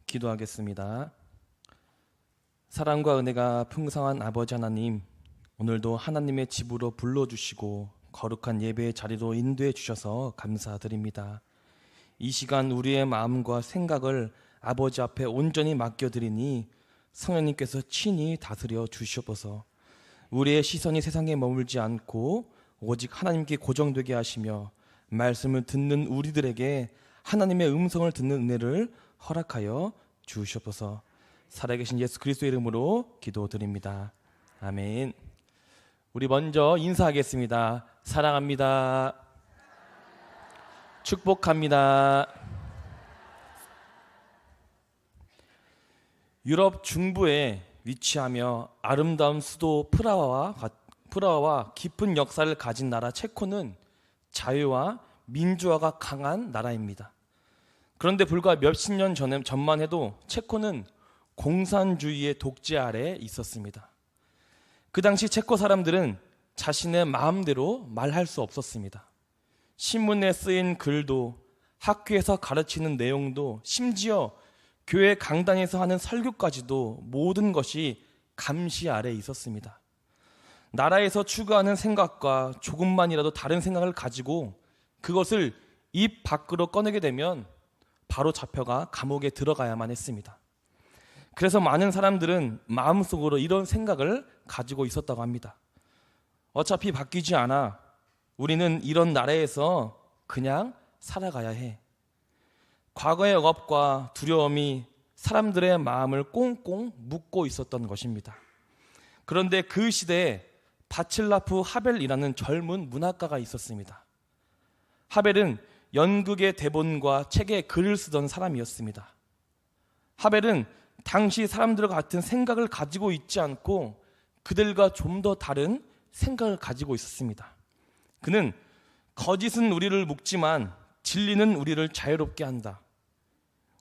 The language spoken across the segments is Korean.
기도하겠습니다. 사랑과 은혜가 풍성한 아버지 하나님, 오늘도 하나님의 집으로 불러주시고 거룩한 예배의 자리로 인도해 주셔서 감사드립니다. 이 시간 우리의 마음과 생각을 아버지 앞에 온전히 맡겨드리니 성령님께서 친히 다스려 주시옵소서. 우리의 시선이 세상에 머물지 않고 오직 하나님께 고정되게 하시며 말씀을 듣는 우리들에게 하나님의 음성을 듣는 은혜를 허락하여 주시옵소서. 살아계신 예수 그리스도의 이름으로 기도드립니다. 아멘. 우리 먼저 인사하겠습니다. 사랑합니다. 축복합니다. 유럽 중부에 위치하며 아름다운 수도 프라하와 깊은 역사를 가진 나라 체코는 자유와 민주화가 강한 나라입니다. 그런데 불과 몇십 년 전만 해도 체코는 공산주의의 독재 아래에 있었습니다. 그 당시 체코 사람들은 자신의 마음대로 말할 수 없었습니다. 신문에 쓰인 글도, 학교에서 가르치는 내용도, 심지어 교회 강당에서 하는 설교까지도 모든 것이 감시 아래에 있었습니다. 나라에서 추구하는 생각과 조금만이라도 다른 생각을 가지고 그것을 입 밖으로 꺼내게 되면 바로 잡혀가 감옥에 들어가야만 했습니다. 그래서 많은 사람들은 마음속으로 이런 생각을 가지고 있었다고 합니다. 어차피 바뀌지 않아. 우리는 이런 나라에서 그냥 살아가야 해. 과거의 억압과 두려움이 사람들의 마음을 꽁꽁 묶고 있었던 것입니다. 그런데 그 시대에 바칠라프 하벨이라는 젊은 문학가가 있었습니다. 하벨은 연극의 대본과 책에 글을 쓰던 사람이었습니다. 하벨은 당시 사람들과 같은 생각을 가지고 있지 않고 그들과 좀 더 다른 생각을 가지고 있었습니다. 그는 거짓은 우리를 묶지만 진리는 우리를 자유롭게 한다.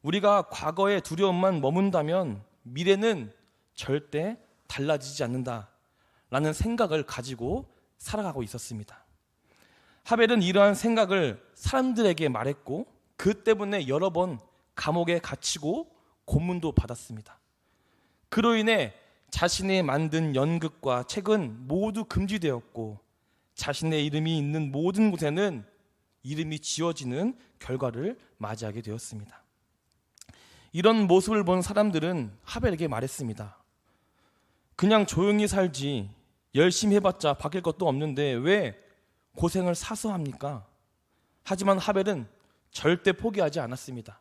우리가 과거의 두려움만 머문다면 미래는 절대 달라지지 않는다 라는 생각을 가지고 살아가고 있었습니다. 하벨은 이러한 생각을 사람들에게 말했고 그 때문에 여러 번 감옥에 갇히고 고문도 받았습니다. 그로 인해 자신이 만든 연극과 책은 모두 금지되었고 자신의 이름이 있는 모든 곳에는 이름이 지워지는 결과를 맞이하게 되었습니다. 이런 모습을 본 사람들은 하벨에게 말했습니다. 그냥 조용히 살지, 열심히 해봤자 바뀔 것도 없는데 왜 고생을 사서 합니까? 하지만 하벨은 절대 포기하지 않았습니다.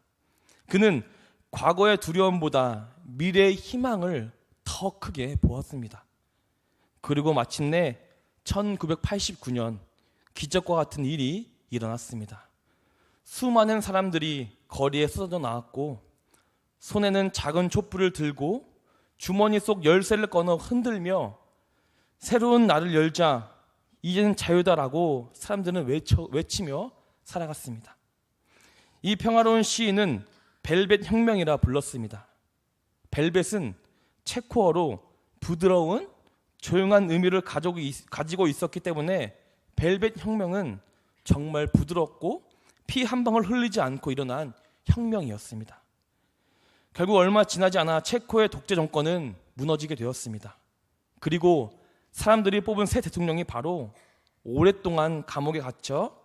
그는 과거의 두려움보다 미래의 희망을 더 크게 보았습니다. 그리고 마침내 1989년 기적과 같은 일이 일어났습니다. 수많은 사람들이 거리에 쏟아져 나왔고 손에는 작은 촛불을 들고 주머니 속 열쇠를 꺼내 흔들며 새로운 날을 열자, 이제는 자유다라고 사람들은 외치며 살아갔습니다. 이 평화로운 시인은 벨벳 혁명이라 불렀습니다. 벨벳은 체코어로 부드러운 조용한 의미를 가지고 있었기 때문에 벨벳 혁명은 정말 부드럽고 피 한 방울 흘리지 않고 일어난 혁명이었습니다. 결국 얼마 지나지 않아 체코의 독재 정권은 무너지게 되었습니다. 그리고 사람들이 뽑은 새 대통령이 바로 오랫동안 감옥에 갇혀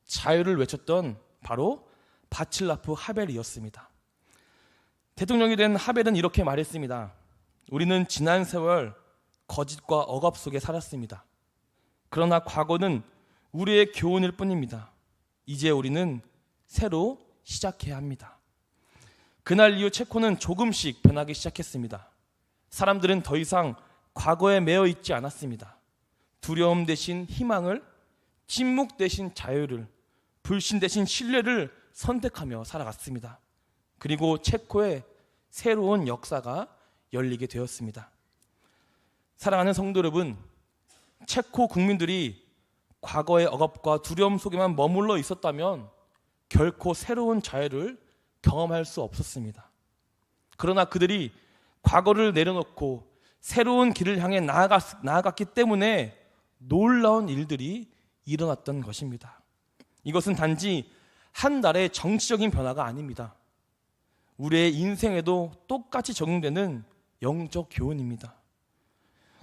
자유를 외쳤던 바로 바칠라프 하벨이었습니다. 대통령이 된 하벨은 이렇게 말했습니다. 우리는 지난 세월 거짓과 억압 속에 살았습니다. 그러나 과거는 우리의 교훈일 뿐입니다. 이제 우리는 새로 시작해야 합니다. 그날 이후 체코는 조금씩 변하기 시작했습니다. 사람들은 더 이상 과거에 매여 있지 않았습니다. 두려움 대신 희망을, 침묵 대신 자유를, 불신 대신 신뢰를 선택하며 살아갔습니다. 그리고 체코의 새로운 역사가 열리게 되었습니다. 사랑하는 성도 여러분, 체코 국민들이 과거의 억압과 두려움 속에만 머물러 있었다면 결코 새로운 자유를 경험할 수 없었습니다. 그러나 그들이 과거를 내려놓고 새로운 길을 향해 나아갔기 때문에 놀라운 일들이 일어났던 것입니다. 이것은 단지 한 달의 정치적인 변화가 아닙니다. 우리의 인생에도 똑같이 적용되는 영적 교훈입니다.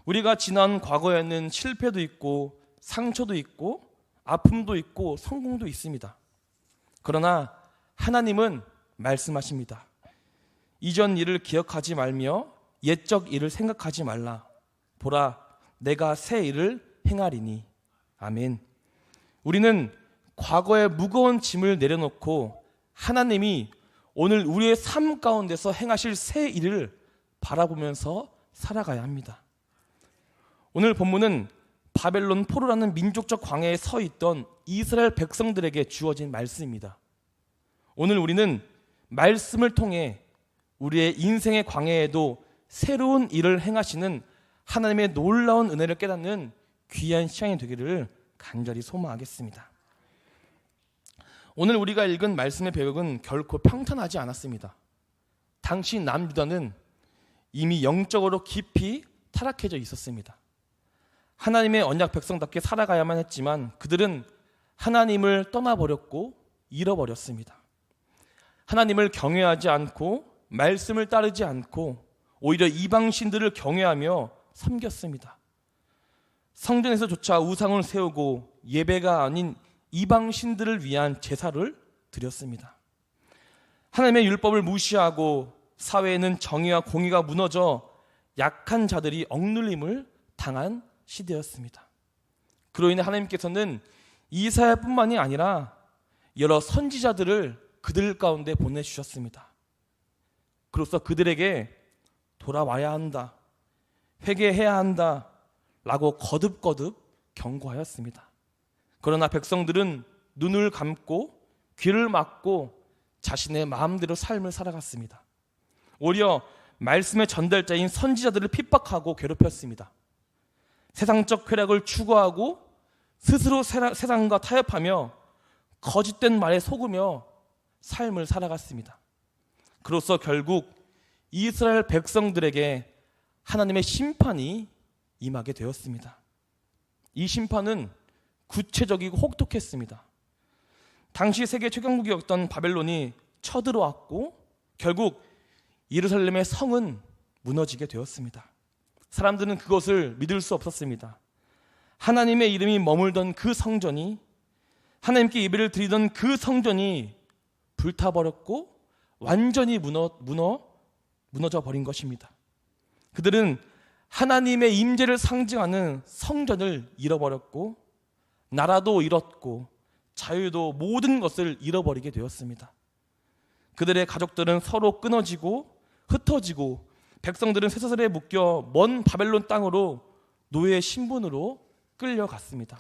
우리가 지난 과거에는 실패도 있고 상처도 있고 아픔도 있고 성공도 있습니다. 그러나 하나님은 말씀하십니다. 이전 일을 기억하지 말며 옛적 일을 생각하지 말라. 보라, 내가 새 일을 행하리니. 아멘. 우리는 과거의 무거운 짐을 내려놓고 하나님이 오늘 우리의 삶 가운데서 행하실 새 일을 바라보면서 살아가야 합니다. 오늘 본문은 바벨론 포로라는 민족적 광야에 서 있던 이스라엘 백성들에게 주어진 말씀입니다. 오늘 우리는 말씀을 통해 우리의 인생의 광야에도 새로운 일을 행하시는 하나님의 놀라운 은혜를 깨닫는 귀한 시간이 되기를 간절히 소망하겠습니다. 오늘 우리가 읽은 말씀의 배경은 결코 평탄하지 않았습니다. 당시 남유다는 이미 영적으로 깊이 타락해져 있었습니다. 하나님의 언약 백성답게 살아가야만 했지만 그들은 하나님을 떠나버렸고 잃어버렸습니다. 하나님을 경외하지 않고 말씀을 따르지 않고 오히려 이방신들을 경외하며 섬겼습니다. 성전에서조차 우상을 세우고 예배가 아닌 이방신들을 위한 제사를 드렸습니다. 하나님의 율법을 무시하고 사회에는 정의와 공의가 무너져 약한 자들이 억눌림을 당한 시대였습니다. 그로 인해 하나님께서는 이사야뿐만이 아니라 여러 선지자들을 그들 가운데 보내주셨습니다. 그로써 그들에게 돌아와야 한다, 회개해야 한다 라고 거듭거듭 경고하였습니다. 그러나 백성들은 눈을 감고 귀를 막고 자신의 마음대로 삶을 살아갔습니다. 오히려 말씀의 전달자인 선지자들을 핍박하고 괴롭혔습니다. 세상적 쾌락을 추구하고 스스로 세상과 타협하며 거짓된 말에 속으며 삶을 살아갔습니다. 그로써 결국 이스라엘 백성들에게 하나님의 심판이 임하게 되었습니다. 이 심판은 구체적이고 혹독했습니다. 당시 세계 최강국이었던 바벨론이 쳐들어왔고 결국 예루살렘의 성은 무너지게 되었습니다. 사람들은 그것을 믿을 수 없었습니다. 하나님의 이름이 머물던 그 성전이, 하나님께 예배를 드리던 그 성전이 불타버렸고 완전히 무너져 버린 것입니다. 그들은 하나님의 임재를 상징하는 성전을 잃어버렸고 나라도 잃었고 자유도 모든 것을 잃어버리게 되었습니다. 그들의 가족들은 서로 끊어지고 흩어지고 백성들은 쇠사슬에 묶여 먼 바벨론 땅으로 노예 신분으로 끌려갔습니다.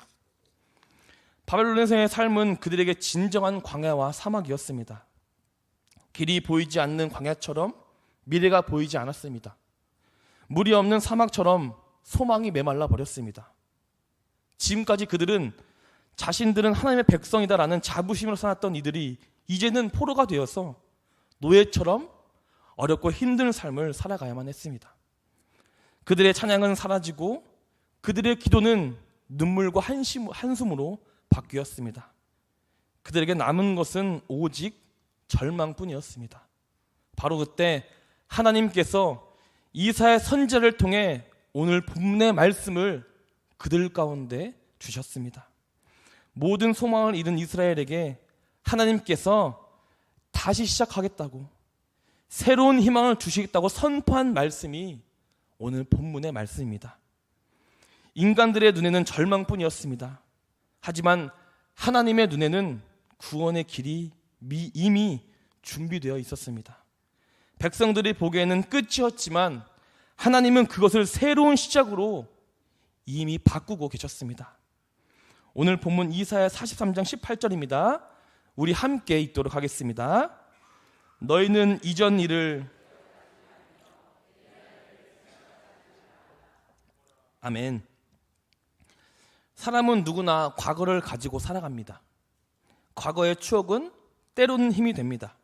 바벨론에서의 삶은 그들에게 진정한 광야와 사막이었습니다. 길이 보이지 않는 광야처럼 미래가 보이지 않았습니다. 물이 없는 사막처럼 소망이 메말라 버렸습니다. 지금까지 그들은 자신들은 하나님의 백성이다라는 자부심으로 살았던 이들이 이제는 포로가 되어서 노예처럼 어렵고 힘든 삶을 살아가야만 했습니다. 그들의 찬양은 사라지고 그들의 기도는 눈물과 한숨으로 바뀌었습니다. 그들에게 남은 것은 오직 절망뿐이었습니다. 바로 그때 하나님께서 이사야 선지자를 통해 오늘 본문의 말씀을 그들 가운데 주셨습니다. 모든 소망을 잃은 이스라엘에게 하나님께서 다시 시작하겠다고, 새로운 희망을 주시겠다고 선포한 말씀이 오늘 본문의 말씀입니다. 인간들의 눈에는 절망뿐이었습니다. 하지만 하나님의 눈에는 구원의 길이 이미 준비되어 있었습니다. 백성들이 보기에는 끝이었지만 하나님은 그것을 새로운 시작으로 이미 바꾸고 계셨습니다. 오늘 본문 이사야 43장 18절입니다. 우리 함께 읽도록 하겠습니다. 너희는 이전 일을 아멘. 사람은 누구나 과거를 가지고 살아갑니다. 과거의 추억은 때로는 힘이 됩니다.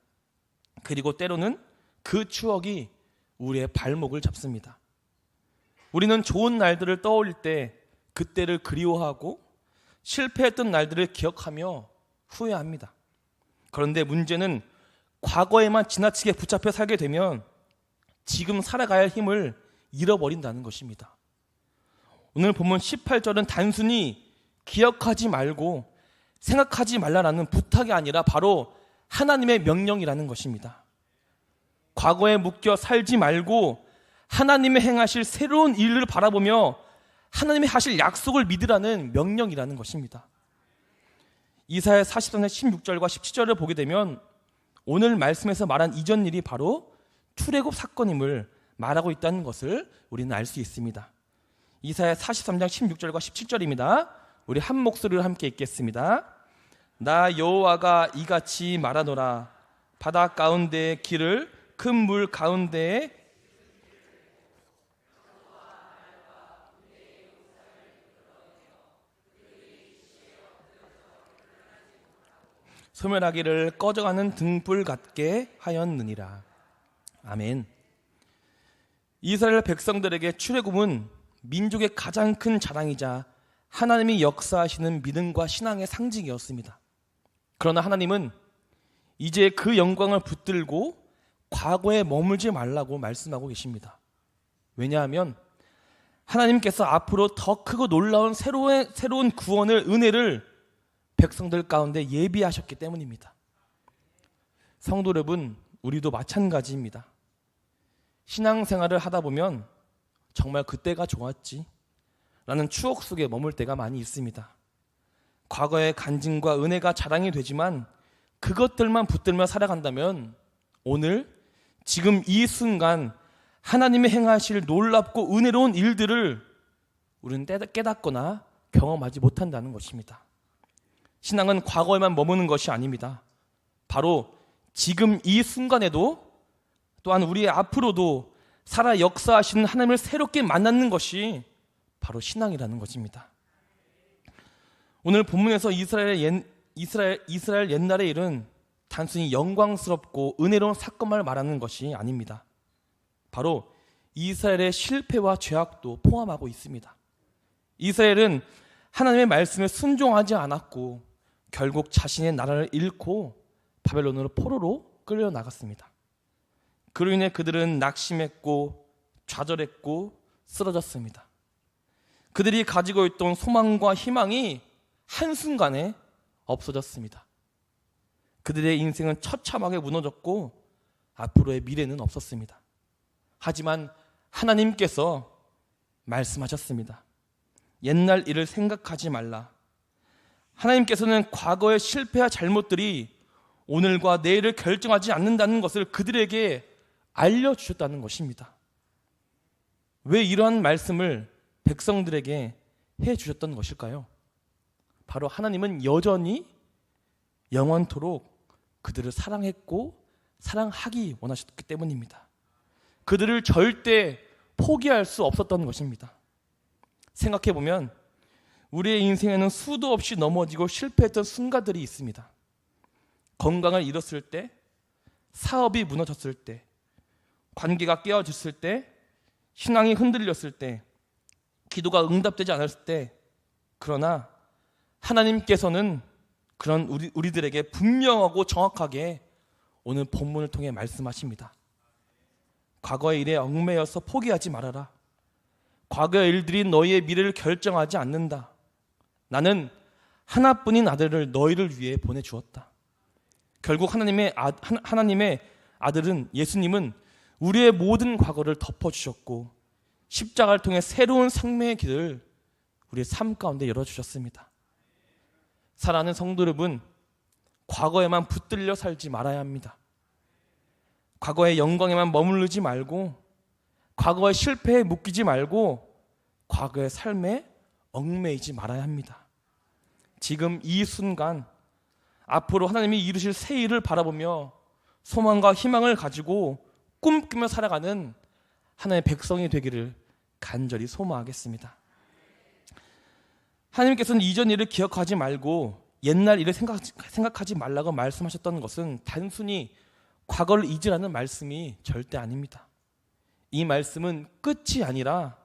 그리고 때로는 그 추억이 우리의 발목을 잡습니다. 우리는 좋은 날들을 떠올릴 때 그때를 그리워하고 실패했던 날들을 기억하며 후회합니다. 그런데 문제는 과거에만 지나치게 붙잡혀 살게 되면 지금 살아가야 할 힘을 잃어버린다는 것입니다. 오늘 본문 18절은 단순히 기억하지 말고 생각하지 말라라는 부탁이 아니라 바로 하나님의 명령이라는 것입니다. 과거에 묶여 살지 말고 하나님의 행하실 새로운 일을 바라보며 하나님의 하실 약속을 믿으라는 명령이라는 것입니다. 이사야 43장 16절과 17절을 보게 되면 오늘 말씀에서 말한 이전 일이 바로 출애굽 사건임을 말하고 있다는 것을 우리는 알 수 있습니다. 이사야 43장 16절과 17절입니다. 우리 한 목소리로 함께 읽겠습니다. 나 여호와가 이같이 말하노라. 바다 가운데의 길을 큰 물 가운데에 소멸하기를 꺼져가는 등불 같게 하였느니라. 아멘. 이스라엘 백성들에게 출애굽은 민족의 가장 큰 자랑이자 하나님이 역사하시는 믿음과 신앙의 상징이었습니다. 그러나 하나님은 이제 그 영광을 붙들고 과거에 머물지 말라고 말씀하고 계십니다. 왜냐하면 하나님께서 앞으로 더 크고 놀라운 새로운 구원을, 은혜를 백성들 가운데 예비하셨기 때문입니다. 성도 여러분, 우리도 마찬가지입니다. 신앙생활을 하다 보면 정말 그때가 좋았지 라는 추억 속에 머물 때가 많이 있습니다. 과거의 간증과 은혜가 자랑이 되지만 그것들만 붙들며 살아간다면 오늘 지금 이 순간 하나님의 행하실 놀랍고 은혜로운 일들을 우리는 깨닫거나 경험하지 못한다는 것입니다. 신앙은 과거에만 머무는 것이 아닙니다. 바로 지금 이 순간에도 또한 우리의 앞으로도 살아 역사하시는 하나님을 새롭게 만나는 것이 바로 신앙이라는 것입니다. 오늘 본문에서 이스라엘 옛날의 일은 단순히 영광스럽고 은혜로운 사건만 말하는 것이 아닙니다. 바로 이스라엘의 실패와 죄악도 포함하고 있습니다. 이스라엘은 하나님의 말씀에 순종하지 않았고 결국 자신의 나라를 잃고 바벨론으로 포로로 끌려나갔습니다. 그로 인해 그들은 낙심했고 좌절했고 쓰러졌습니다. 그들이 가지고 있던 소망과 희망이 한순간에 없어졌습니다. 그들의 인생은 처참하게 무너졌고 앞으로의 미래는 없었습니다. 하지만 하나님께서 말씀하셨습니다. 옛날 일을 생각하지 말라. 하나님께서는 과거의 실패와 잘못들이 오늘과 내일을 결정하지 않는다는 것을 그들에게 알려주셨다는 것입니다. 왜 이러한 말씀을 백성들에게 해주셨던 것일까요? 바로 하나님은 여전히 영원토록 그들을 사랑했고 사랑하기 원하셨기 때문입니다. 그들을 절대 포기할 수 없었던 것입니다. 생각해보면 우리의 인생에는 수도 없이 넘어지고 실패했던 순간들이 있습니다. 건강을 잃었을 때, 사업이 무너졌을 때, 관계가 깨어졌을 때, 신앙이 흔들렸을 때, 기도가 응답되지 않았을 때, 그러나 하나님께서는 그런 우리들에게 분명하고 정확하게 오늘 본문을 통해 말씀하십니다. 과거의 일에 얽매여서 포기하지 말아라. 과거의 일들이 너희의 미래를 결정하지 않는다. 나는 하나뿐인 아들을 너희를 위해 보내주었다. 결국 하나님의 아들은, 예수님은 우리의 모든 과거를 덮어주셨고 십자가를 통해 새로운 생명의 길을 우리의 삶 가운데 열어주셨습니다. 사랑하는 성도 여러분, 과거에만 붙들려 살지 말아야 합니다. 과거의 영광에만 머무르지 말고, 과거의 실패에 묶이지 말고 과거의 삶에 얽매이지 말아야 합니다. 지금 이 순간 앞으로 하나님이 이루실 새 일을 바라보며 소망과 희망을 가지고 꿈꾸며 살아가는 하나님의 백성이 되기를 간절히 소망하겠습니다. 하나님께서는 이전 일을 기억하지 말고 옛날 일을 생각하지 말라고 말씀하셨던 것은 단순히 과거를 잊으라는 말씀이 절대 아닙니다. 이 말씀은 끝이 아니라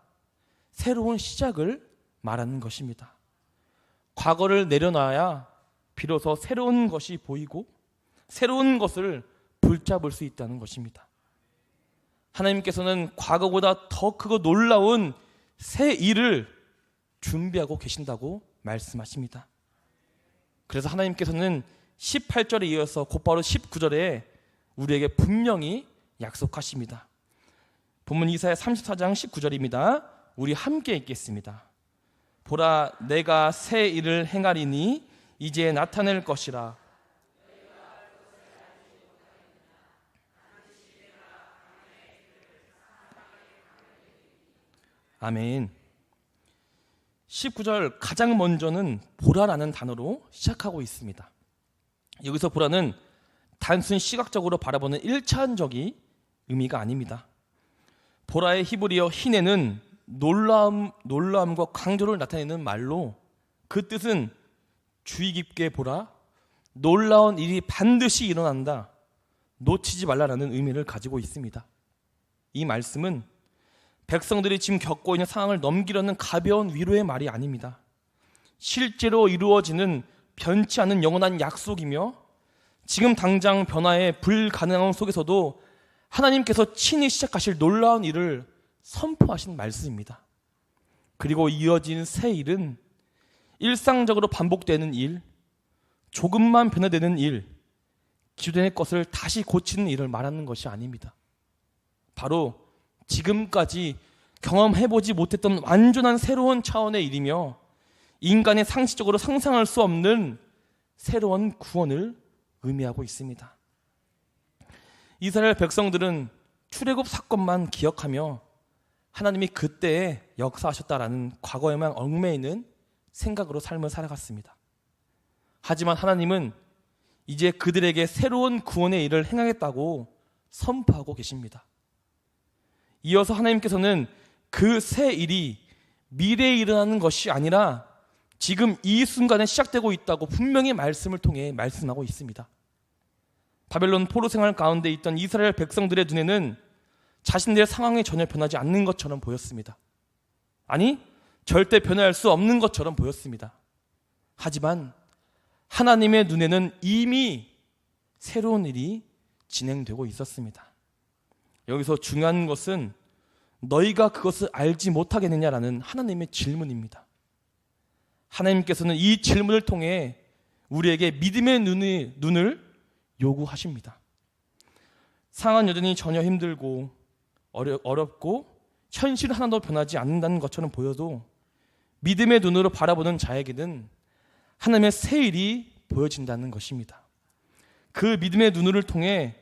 새로운 시작을 말하는 것입니다. 과거를 내려놔야 비로소 새로운 것이 보이고 새로운 것을 붙잡을 수 있다는 것입니다. 하나님께서는 과거보다 더 크고 놀라운 새 일을 준비하고 계신다고 말씀하십니다. 그래서 하나님께서는 18절에 이어서 곧바로 19절에 우리에게 분명히 약속하십니다. 본문 이사야 34장 19절입니다. 우리 함께 읽겠습니다. 보라, 내가 새 일을 행하리니 이제 나타낼 것이라. 아멘. 19절 가장 먼저는 보라라는 단어로 시작하고 있습니다. 여기서 보라는 단순 시각적으로 바라보는 1차원적인 의미가 아닙니다. 보라의 히브리어 히네는 놀라움과 강조를 나타내는 말로 그 뜻은 주의 깊게 보라, 놀라운 일이 반드시 일어난다, 놓치지 말라라는 의미를 가지고 있습니다. 이 말씀은 백성들이 지금 겪고 있는 상황을 넘기려는 가벼운 위로의 말이 아닙니다. 실제로 이루어지는 변치 않는 영원한 약속이며 지금 당장 변화의 불가능함 속에서도 하나님께서 친히 시작하실 놀라운 일을 선포하신 말씀입니다. 그리고 이어진 새 일은 일상적으로 반복되는 일, 조금만 변화되는 일, 기존의 것을 다시 고치는 일을 말하는 것이 아닙니다. 바로 지금까지 경험해보지 못했던 완전한 새로운 차원의 일이며 인간의 상식적으로 상상할 수 없는 새로운 구원을 의미하고 있습니다. 이스라엘 백성들은 출애굽 사건만 기억하며 하나님이 그때에 역사하셨다라는 과거에만 얽매여 있는 생각으로 삶을 살아갔습니다. 하지만 하나님은 이제 그들에게 새로운 구원의 일을 행하겠다고 선포하고 계십니다. 이어서 하나님께서는 그 새 일이 미래에 일어나는 것이 아니라 지금 이 순간에 시작되고 있다고 분명히 말씀을 통해 말씀하고 있습니다. 바벨론 포로 생활 가운데 있던 이스라엘 백성들의 눈에는 자신들의 상황이 전혀 변하지 않는 것처럼 보였습니다. 아니, 절대 변할 수 없는 것처럼 보였습니다. 하지만 하나님의 눈에는 이미 새로운 일이 진행되고 있었습니다. 여기서 중요한 것은 너희가 그것을 알지 못하겠느냐라는 하나님의 질문입니다. 하나님께서는 이 질문을 통해 우리에게 믿음의 눈을 요구하십니다. 상황은 여전히 전혀 힘들고 어렵고 현실 하나도 변하지 않는다는 것처럼 보여도 믿음의 눈으로 바라보는 자에게는 하나님의 새 일이 보여진다는 것입니다. 그 믿음의 눈을 통해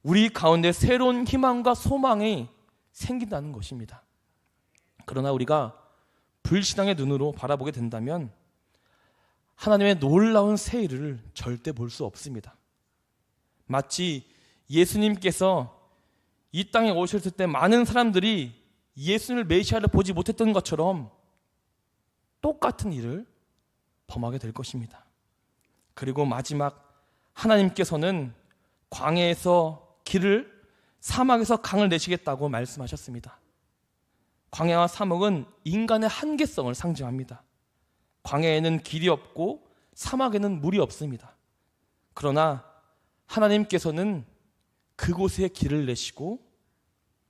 우리 가운데 새로운 희망과 소망이 생긴다는 것입니다. 그러나 우리가 불신앙의 눈으로 바라보게 된다면 하나님의 놀라운 새 일을 절대 볼 수 없습니다. 마치 예수님께서 이 땅에 오셨을 때 많은 사람들이 예수님을 메시아를 보지 못했던 것처럼 똑같은 일을 범하게 될 것입니다. 그리고 마지막 하나님께서는 광야에서 길을, 사막에서 강을 내시겠다고 말씀하셨습니다. 광야와 사막은 인간의 한계성을 상징합니다. 광야에는 길이 없고 사막에는 물이 없습니다. 그러나 하나님께서는 그곳에 길을 내시고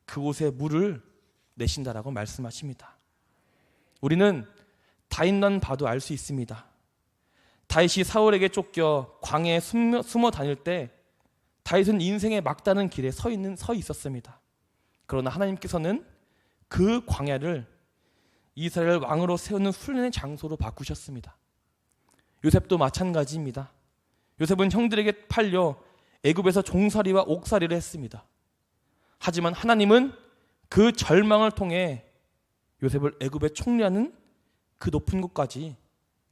그곳에 물을 내신다라고 말씀하십니다. 우리는 다윗만 봐도 알 수 있습니다. 다윗이 사울에게 쫓겨 광야에 숨어 다닐 때 다윗은 인생의 막다른 길에 서 있었습니다. 그러나 하나님께서는 그 광야를 이스라엘 왕으로 세우는 훈련의 장소로 바꾸셨습니다. 요셉도 마찬가지입니다. 요셉은 형들에게 팔려 애굽에서 종살이와 옥살이를 했습니다. 하지만 하나님은 그 절망을 통해 요셉을 애굽에 총리하는 그 높은 곳까지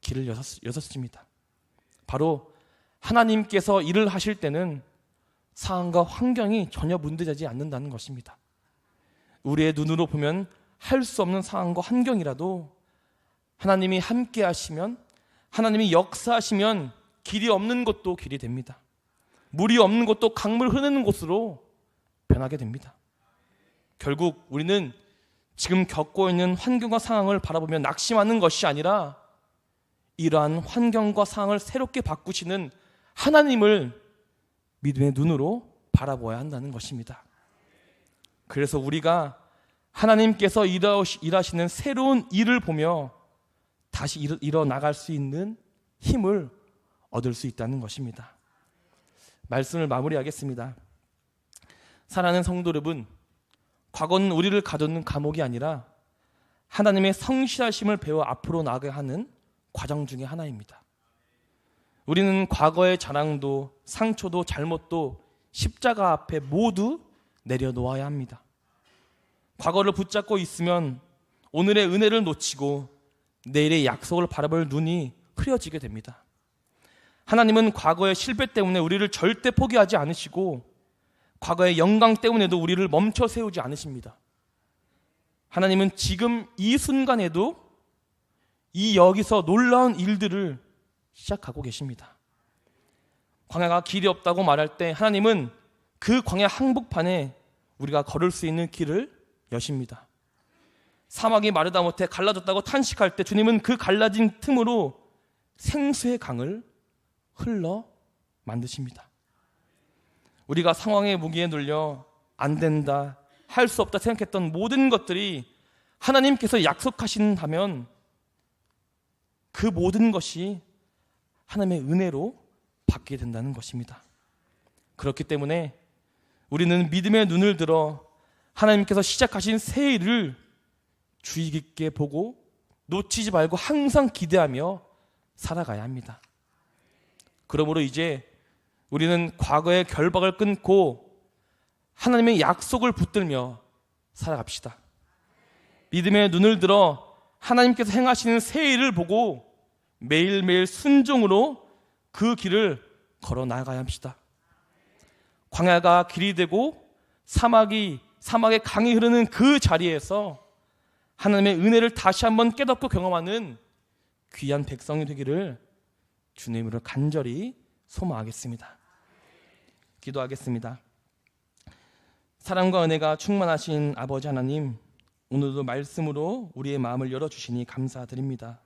길을 여셨습니다. 바로 하나님께서 일을 하실 때는 상황과 환경이 전혀 문제되지 않는다는 것입니다. 우리의 눈으로 보면 할 수 없는 상황과 환경이라도 하나님이 함께 하시면, 하나님이 역사하시면 길이 없는 곳도 길이 됩니다. 물이 없는 곳도 강물 흐르는 곳으로 변하게 됩니다. 결국 우리는 지금 겪고 있는 환경과 상황을 바라보며 낙심하는 것이 아니라 이러한 환경과 상황을 새롭게 바꾸시는 하나님을 믿음의 눈으로 바라보아야 한다는 것입니다. 그래서 우리가 하나님께서 일하시는 새로운 일을 보며 다시 일어나갈 수 있는 힘을 얻을 수 있다는 것입니다. 말씀을 마무리하겠습니다. 사랑하는 성도 여러분, 과거는 우리를 가두는 감옥이 아니라 하나님의 성실하심을 배워 앞으로 나아가야 하는 과정 중에 하나입니다. 우리는 과거의 자랑도 상처도 잘못도 십자가 앞에 모두 내려놓아야 합니다. 과거를 붙잡고 있으면 오늘의 은혜를 놓치고 내일의 약속을 바라볼 눈이 흐려지게 됩니다. 하나님은 과거의 실패 때문에 우리를 절대 포기하지 않으시고 과거의 영광 때문에도 우리를 멈춰 세우지 않으십니다. 하나님은 지금 이 순간에도 여기서 놀라운 일들을 시작하고 계십니다. 광야가 길이 없다고 말할 때 하나님은 그 광야 한복판에 우리가 걸을 수 있는 길을 여십니다. 사막이 마르다 못해 갈라졌다고 탄식할 때 주님은 그 갈라진 틈으로 생수의 강을 흘러 만드십니다. 우리가 상황의 무기에 눌려 안 된다, 할 수 없다 생각했던 모든 것들이 하나님께서 약속하신다면 그 모든 것이 하나님의 은혜로 바뀌게 된다는 것입니다. 그렇기 때문에 우리는 믿음의 눈을 들어 하나님께서 시작하신 새 일을 주의 깊게 보고 놓치지 말고 항상 기대하며 살아가야 합니다. 그러므로 이제 우리는 과거의 결박을 끊고 하나님의 약속을 붙들며 살아갑시다. 믿음의 눈을 들어 하나님께서 행하시는 새 일을 보고 매일매일 순종으로 그 길을 걸어 나가야 합시다. 광야가 길이 되고 사막의 강이 흐르는 그 자리에서 하나님의 은혜를 다시 한번 깨닫고 경험하는 귀한 백성이 되기를 주님으로 간절히 소망하겠습니다. 기도하겠습니다. 사랑과 은혜가 충만하신 아버지 하나님, 오늘도 말씀으로 우리의 마음을 열어주시니 감사드립니다.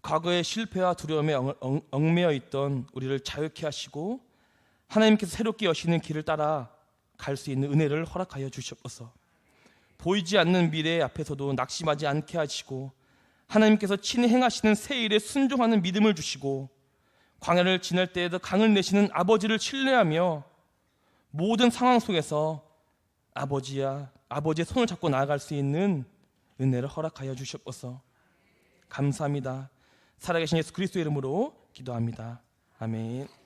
과거의 실패와 두려움에 얽매여 있던 우리를 자유케 하시고 하나님께서 새롭게 여시는 길을 따라 갈 수 있는 은혜를 허락하여 주시옵소서. 보이지 않는 미래 앞에서도 낙심하지 않게 하시고 하나님께서 친히 행하시는 새 일에 순종하는 믿음을 주시고 광야를 지날 때에도 강을 내시는 아버지를 신뢰하며 모든 상황 속에서 아버지의 손을 잡고 나아갈 수 있는 은혜를 허락하여 주시옵소서. 감사합니다. 살아계신 예수 그리스도의 이름으로 기도합니다. 아멘.